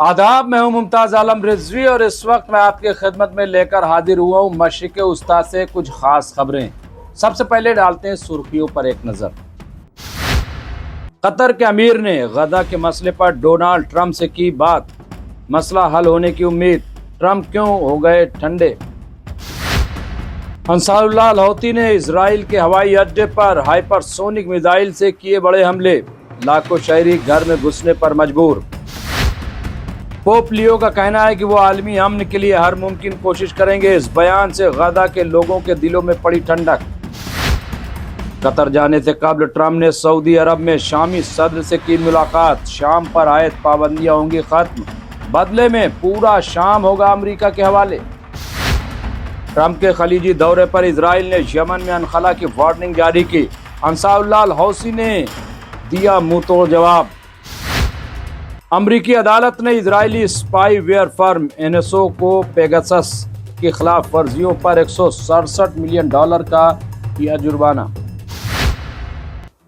आदाब, मैं हूं मुमताज आलम रिजवी और इस वक्त मैं आपकी खिदमत में लेकर हाजिर हुआ हूं मशरिक़ उस्ता से कुछ खास खबरें। सबसे पहले डालते हैं सुर्खियों पर एक नजर। कतर के अमीर ने गजा के मसले पर डोनाल्ड ट्रंप से की बात, मसला हल होने की उम्मीद, ट्रंप क्यों हो गए ठंडे। अंसारुल्लाह हौती ने इजराइल के हवाई अड्डे पर हाइपरसोनिक मिसाइल से किए बड़े हमले, लाखों शहरी घर में घुसने पर मजबूर। पोप लियो का कहना है कि वो आलमी अमन के लिए हर मुमकिन कोशिश करेंगे। इस बयान से गजा के लोगों के दिलों में पड़ी ठंडक। कतर जाने से कबल ट्रंप ने सऊदी अरब में शामी सदर से की मुलाकात, शाम पर आयत पाबंदियां होंगी खत्म, बदले में पूरा शाम होगा अमेरिका के हवाले। ट्रंप के खलीजी दौरे पर इजराइल ने यमन में अनखला की वार्निंग जारी की, अंसारुल्लाह हौसी ने दिया मुंह तोड़ जवाब। अमरीकी अदालत ने Israeli spyware firm NSO को पेगासस की खिलाफ वर्जियों पर $167 मिलियन का किया जुर्माना।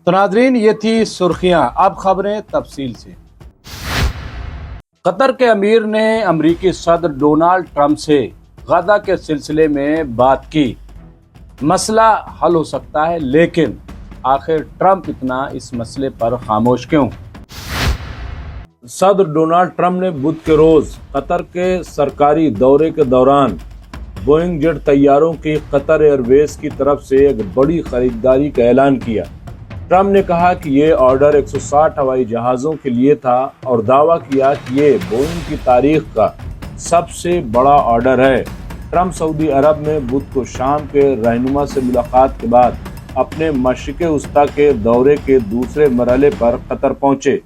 तो नाज़रीन, ये थी सुर्खियां, अब खबरें तफसील से। कतर के अमीर ने अमरीकी सदर डोनाल्ड ट्रंप से गजा के सिलसिले में बात की। मसला हल हो सकता है, लेकिन आखिर ट्रंप इतना इस मसले पर खामोश क्यों। सदर डोनाल्ड ट्रंप ने बुध के रोज कतर के सरकारी दौरे के दौरान बोइंग जेट तैयारों की कतर एयरवेज की तरफ से एक बड़ी खरीदारी का ऐलान किया। ट्रंप ने कहा कि ये ऑर्डर 160 हवाई जहाज़ों के लिए था और दावा किया कि ये बोइंग की तारीख का सबसे बड़ा ऑर्डर है। ट्रंप सऊदी अरब में बुध को शाम के रहनुमा से मुलाकात के बाद अपने मशरिक़ उस्ता के दौरे के दूसरे मरहले पर कतर पहुंचे।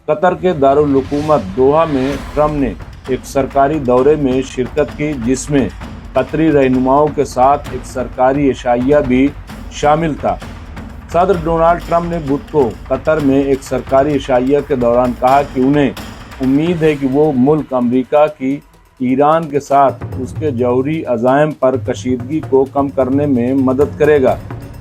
कतर के दारुल हुकूमत दोहा में ट्रंप ने एक सरकारी दौरे में शिरकत की, जिसमें कतरी रहनुमाओं के साथ एक सरकारी इशाइया भी शामिल था। सदर डोनाल्ड ट्रंप ने बुध को कतर में एक सरकारी इशाइया के दौरान कहा कि उन्हें उम्मीद है कि वो मुल्क अमेरिका की ईरान के साथ उसके जौहरी अज़ाइम पर कशीदगी को कम करने में मदद करेगा।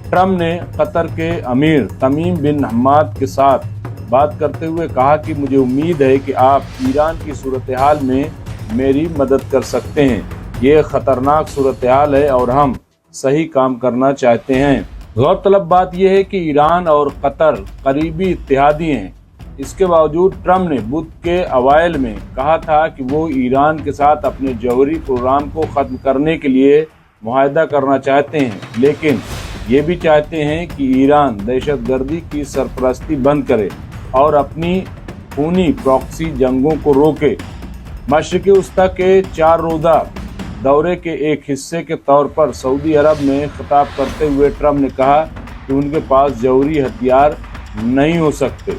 ट्रंप ने कतर के अमीर तमीम बिन हम्माद के साथ बात करते हुए कहा कि मुझे उम्मीद है कि आप ईरान की सूरत हाल में मेरी मदद कर सकते हैं। ये ख़तरनाक सूरत हाल है और हम सही काम करना चाहते हैं। गौरतलब बात यह है कि ईरान और कतर करीबी इत्तेहादी हैं। इसके बावजूद ट्रंप ने बुध के अवाइल में कहा था कि वो ईरान के साथ अपने जौहरी प्रोग्राम को ख़त्म करने के लिए मुआहदा करना चाहते हैं, लेकिन ये भी चाहते हैं कि ईरान दहशतगर्दी की सरपरस्ती बंद करे और अपनी खूनी प्रॉक्सी जंगों को रोके। मशरिक़ उस्ता के 4 रोज़ा दौरे के एक हिस्से के तौर पर सऊदी अरब में खिताब करते हुए ट्रंप ने कहा कि उनके पास जौहरी हथियार नहीं हो सकते।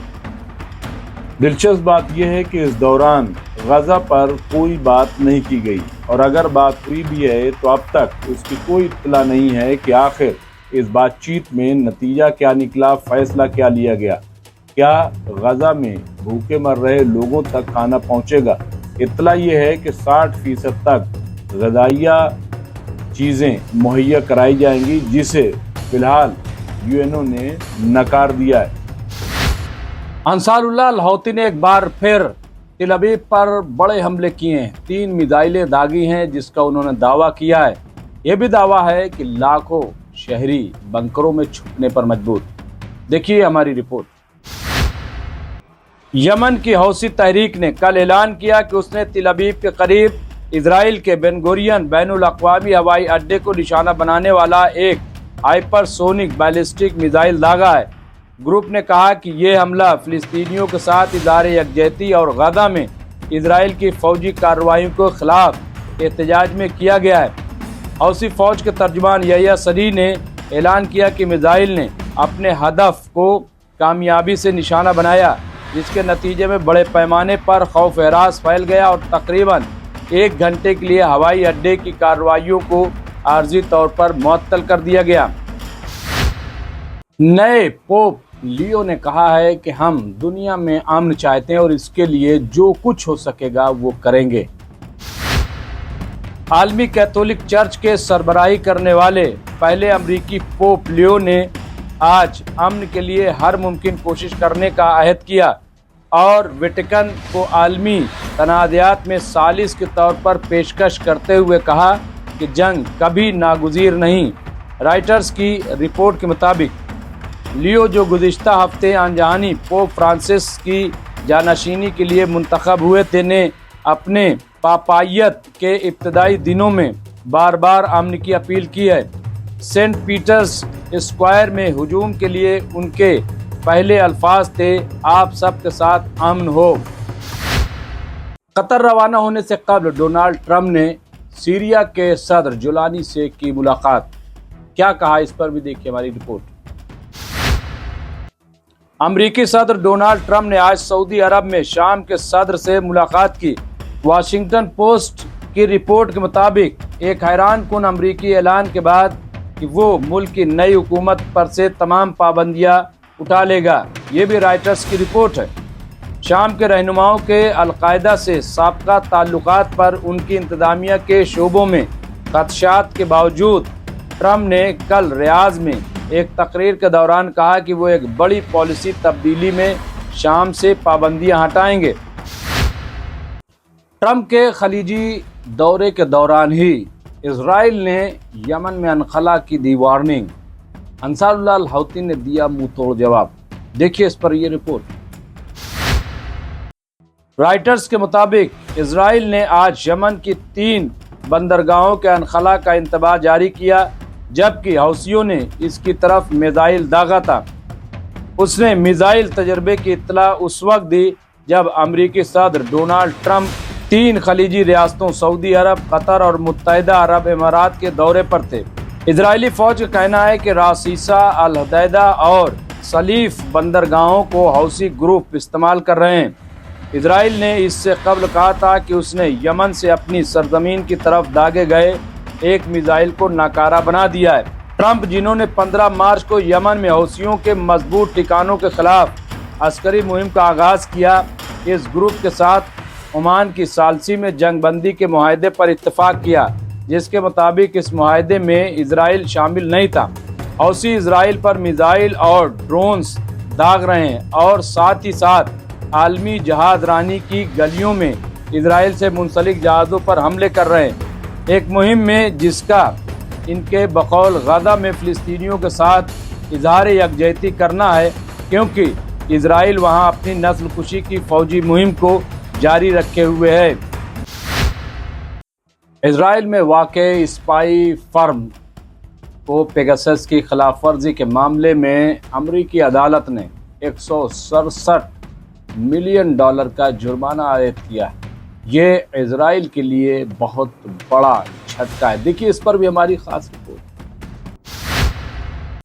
दिलचस्प बात यह है कि इस दौरान गजा पर कोई बात नहीं की गई, और अगर बात हुई भी है तो अब तक उसकी कोई इत्तला नहीं है कि आखिर इस बातचीत में नतीजा क्या निकला, फैसला क्या लिया गया। क्या गजा में भूखे मर रहे लोगों तक खाना पहुंचेगा। इत्तला ये है कि 60% तक ग़िज़ाइया चीज़ें मुहैया कराई जाएंगी, जिसे फिलहाल यूएनओ ने नकार दिया है। अंसारुल्लाह हौती ने एक बार फिर तेल अवीव पर बड़े हमले किए हैं। 3 मिसाइलें दागी हैं, जिसका उन्होंने दावा किया है। यह भी दावा है कि लाखों शहरी बंकरों में छुपने पर मजबूर। देखिए हमारी रिपोर्ट। यमन की हौसी तहरीक ने कल ऐलान किया कि उसने तेल अवीव के करीब इजराइल के बेन गुरियन बैनुल अक़वामी हवाई अड्डे को निशाना बनाने वाला एक हाइपरसोनिक बैलिस्टिक मिसाइल दागा है। ग्रुप ने कहा कि ये हमला फ़िलिस्तीनियों के साथ इज़हार यकजहती और गजा में इजराइल की फ़ौजी कार्रवाइयों के खिलाफ एहतजाज में किया गया है। हौसी फ़ौज के तर्जुमान यहया सरी ने ऐलान किया कि मिसाइल ने अपने हदफ को कामयाबी से निशाना बनाया, जिसके नतीजे में बड़े पैमाने पर खौफ हरास फैल गया और तकरीबन 1 घंटे के लिए हवाई अड्डे की कार्रवाइयों को आर्जी तौर पर मुअत्तल कर दिया गया। नए पोप लियो ने कहा है कि हम दुनिया में अमन चाहते हैं और इसके लिए जो कुछ हो सकेगा वो करेंगे। आलमी कैथोलिक चर्च के सरबराही करने वाले पहले अमरीकी पोप लियो ने आज अमन के लिए हर मुमकिन कोशिश करने का अहद किया। اور ویٹیکن کو عالمی تنازعات میں ثالث کے طور پر پیشکش کرتے ہوئے کہا کہ جنگ کبھی ناگزیر نہیں۔ رائٹرز کی رپورٹ کے مطابق لیو جو گزشتہ ہفتے آنجہانی پوپ فرانسس کی جانشینی کے لیے منتخب ہوئے تھے نے اپنے پاپائیت کے ابتدائی دنوں میں بار بار امن کی اپیل کی ہے۔ سینٹ پیٹرز اسکوائر میں ہجوم کے لیے ان کے پہلے الفاظ تھے، آپ سب کے ساتھ امن ہو۔ قطر روانہ ہونے سے قبل ڈونالڈ ٹرمپ نے سیریا کے صدر جولانی سے کی ملاقات، کیا کہا اس پر بھی دیکھیے ہماری رپورٹ۔ امریکی صدر ڈونالڈ ٹرمپ نے آج سعودی عرب میں شام کے صدر سے ملاقات کی۔ واشنگٹن پوسٹ کی رپورٹ کے مطابق ایک حیران کن امریکی اعلان کے بعد کہ وہ ملک کی نئی حکومت پر سے تمام پابندیاں اٹھا لے گا، یہ بھی رائٹرز کی رپورٹ ہے۔ شام کے رہنماؤں کے القاعدہ سے سابقہ تعلقات پر ان کی انتظامیہ کے شعبوں میں خدشات کے باوجود ٹرمپ نے کل ریاض میں ایک تقریر کے دوران کہا کہ وہ ایک بڑی پالیسی تبدیلی میں شام سے پابندیاں ہٹائیں گے۔ ٹرمپ کے خلیجی دورے کے دوران ہی اسرائیل نے یمن میں انخلا کی دی وارننگ، انصار اللہ الحوثی نے دیا منہ توڑ جواب، دیکھیے اس پر یہ رپورٹ۔ رائٹرز کے مطابق اسرائیل نے آج یمن کی 3 بندرگاہوں کے انخلا کا انتباہ جاری کیا، جبکہ حوثیوں نے اس کی طرف میزائل داغا تھا۔ اس نے میزائل تجربے کی اطلاع اس وقت دی جب امریکی صدر ڈونالڈ ٹرمپ 3 خلیجی ریاستوں سعودی عرب، قطر اور متحدہ عرب امارات کے دورے پر تھے۔ اسرائیلی فوج کا کہنا ہے کہ راسیسا، الحدیدہ اور سلیف بندرگاہوں کو حوثی گروپ استعمال کر رہے ہیں۔ اسرائیل نے اس سے قبل کہا تھا کہ اس نے یمن سے اپنی سرزمین کی طرف داغے گئے ایک میزائل کو ناکارہ بنا دیا ہے۔ ٹرمپ، جنہوں نے 15 مارچ کو یمن میں حوثیوں کے مضبوط ٹھکانوں کے خلاف عسکری مہم کا آغاز کیا، اس گروپ کے ساتھ عمان کی ثالثی میں جنگ بندی کے معاہدے پر اتفاق کیا، جس کے مطابق اس معاہدے میں اسرائیل شامل نہیں تھا۔ حوثی اسرائیل پر میزائل اور ڈرونز داغ رہے ہیں اور ساتھ ہی ساتھ عالمی جہاز رانی کی گلیوں میں اسرائیل سے منسلک جہازوں پر حملے کر رہے ہیں، ایک مہم میں جس کا ان کے بقول غزہ میں فلسطینیوں کے ساتھ اظہار یکجہتی کرنا ہے، کیونکہ اسرائیل وہاں اپنی نسل کشی کی فوجی مہم کو جاری رکھے ہوئے ہے۔ اسرائیل میں واقع اسپائی فرم کو پیگاسس کی خلاف ورزی کے معاملے میں امریکی عدالت نے $167 ملین کا جرمانہ عائد کیا ہے۔ یہ اسرائیل کے لیے بہت بڑا جھٹکا ہے، دیکھیے اس پر بھی ہماری خاص رپورٹ۔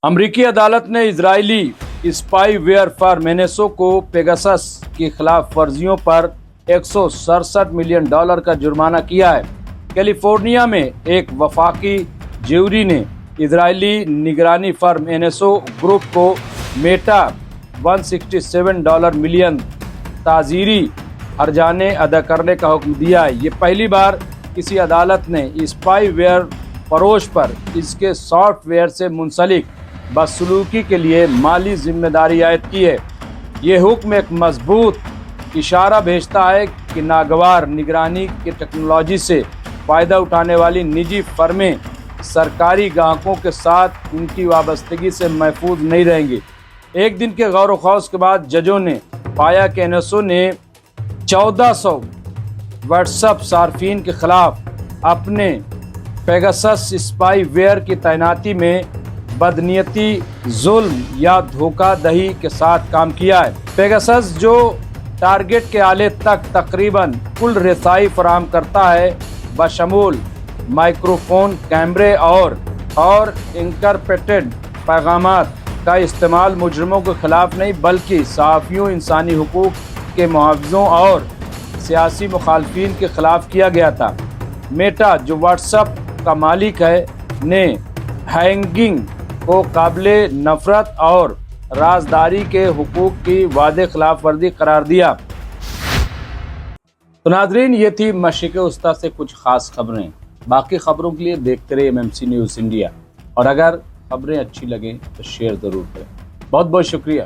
امریکی عدالت نے اسرائیلی اسپائی ویئر فرم NSO کو پیگاسس کی خلاف ورزیوں پر $167 ملین کا جرمانہ کیا ہے۔ کیلیفورنیا میں ایک وفاقی جیوری نے اسرائیلی نگرانی فرم NSO گروپ کو میٹا $167 ملین تعزیری ہرجانے ادا کرنے کا حکم دیا ہے۔ یہ پہلی بار کسی عدالت نے اسپائی ویئر فروش پر اس کے سافٹ ویئر سے منسلک بدسلوکی کے لیے مالی ذمہ داری عائد کی ہے۔ یہ حکم ایک مضبوط اشارہ بھیجتا ہے کہ ناگوار نگرانی کی ٹیکنالوجی سے فائدہ اٹھانے والی نجی فرمیں سرکاری گاہکوں کے ساتھ ان کی وابستگی سے محفوظ نہیں رہیں گی۔ ایک دن کے غور و خوض کے بعد ججوں نے پایا کہ NSO نے 1400 واٹس ایپ صارفین کے خلاف اپنے پیگاسس اسپائی ویئر کی تعیناتی میں بدنیتی، ظلم یا دھوکہ دہی کے ساتھ کام کیا ہے۔ پیگاسس جو ٹارگٹ کے آلے تک تقریباً کل رسائی فراہم کرتا ہے، بشمول مائکروفون، کیمرے اور انکرپٹڈ پیغامات کا استعمال مجرموں کے خلاف نہیں بلکہ صحافیوں، انسانی حقوق کے محافظوں اور سیاسی مخالفین کے خلاف کیا گیا تھا۔ میٹا، جو واٹس ایپ کا مالک ہے، نے ہیکنگ کو قابل نفرت اور رازداری کے حقوق کی واضح خلاف ورزی قرار دیا۔ تو ناظرین، یہ تھی مشرق وسطیٰ سے کچھ خاص خبریں۔ باقی خبروں کے لیے دیکھتے رہیے MMC نیوز انڈیا، اور اگر خبریں اچھی لگیں تو شیئر ضرور کریں۔ بہت بہت شکریہ۔